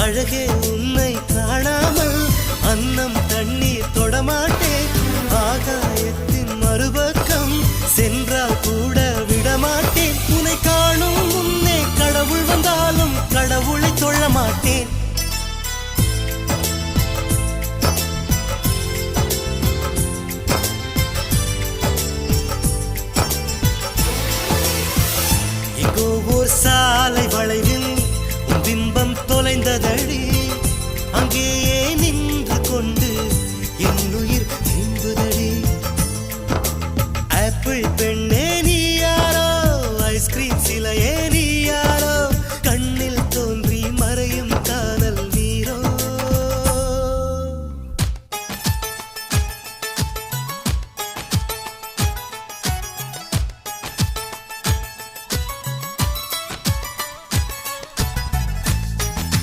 அழகே உன்னை காணாமல் அன்னம் தண்ணீர் தொடமாட்டேன். ஆகாயத்தின் மறுபக்கம் சென்றால் கூட விடமாட்டேன். உன்னை காணும் முன்னே கடவுள் வந்தாலும் கடவுளை தொழ மாட்டேன். எங்கோ ஓர் சாலை வளைவில் உன் பிம்பம் தொலைந்ததடி.